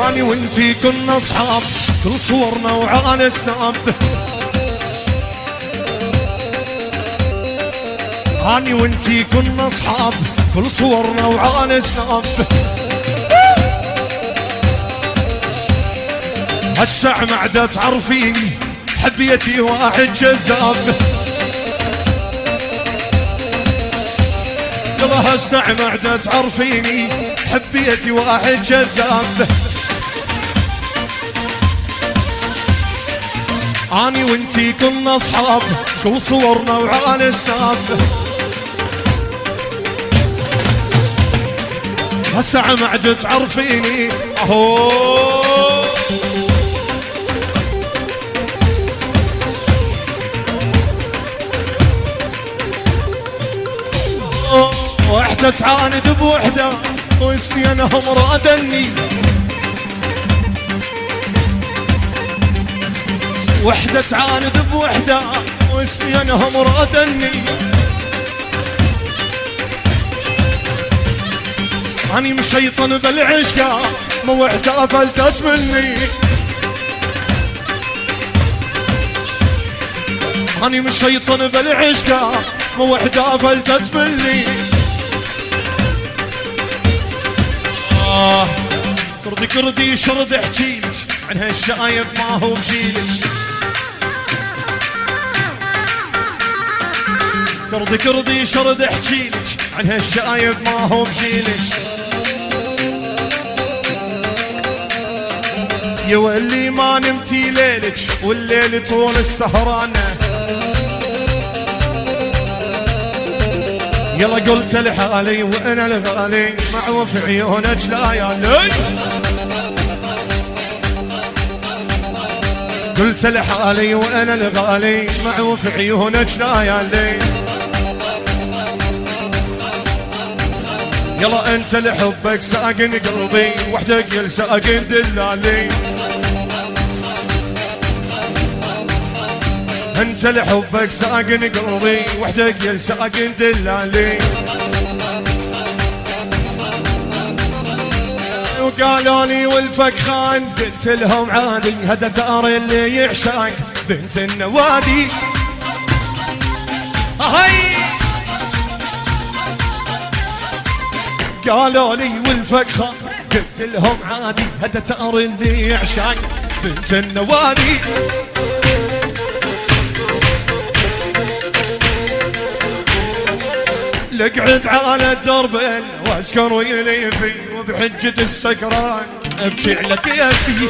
اني وانتي كنا اصحاب كل صورنا وعلى سناب. اني وانتي كنا اصحاب كل صورنا وعلى سناب. هسه ما عاد تعرفيني حبيتي واحد جذاب. يلا هسه ما عاد تعرفيني حبيتي واحد جذاب. اني وانتي كنا اصحاب كل صورنا وعلى سناب. هسه ما عاد تعرفيني اهو. وحدة تعاند بوحدة وسنينهم رادني. وحدة تعاند بوحدة وسنينهم رادني. اني مشيطن بالعشقة موعدة فلتت مني. اني مشيطن بالعشقة موعدة فلتت مني. كردي كردي شرد احكيلك عن هالشايب ما هو بجيلك. كردي كردي شرد احكيلك عن هالشايب ما هو بجيلك. يا واللي ما نمتي ليلك والليل طول السهرانة. يلا قلت لحالي وانا الغالي معوف عيونك لا يا لي. قلت لحالي وانا الغالي معوف عيونك لا يا لي. يلا انت لحبك ساقن قلبي وحدك يلساقن دلالي. انت لحبك ساقن قلبي وحدك يلساقن دلالي. وقالوا لي والفكخان قلت لهم عادي هذا ثار اللي يعشاك بنت النوادي. هاي قالوا لي والفكخان قلت لهم عادي هذا ثار اللي يعشاك بنت النوادي. لقعد على الدربين واسكر ويلي في وبحجة السكران ابكي على كيفي.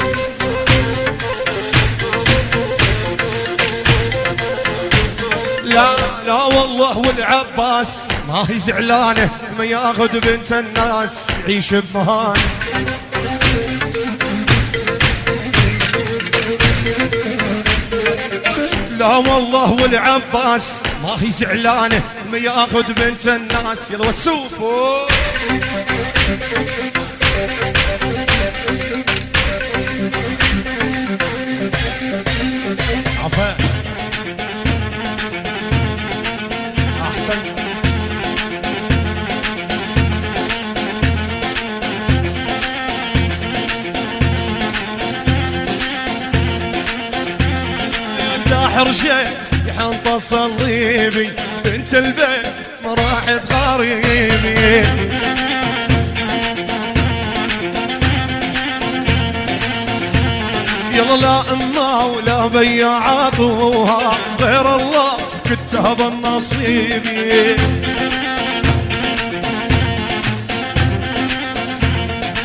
لا لا والله والعباس ما هي زعلانة ما ياخذ بنت الناس يعيش بمهان. لا والله والعباس ما هي زعلانة ما ياخذ بنت الناس. يلا وسوفو عفا احسن. حرشة يحنطة صليبي بنت البيت ما راحت غريبي. يلا لا اما ولا بياع عطوها غير الله كتاب النصيبي.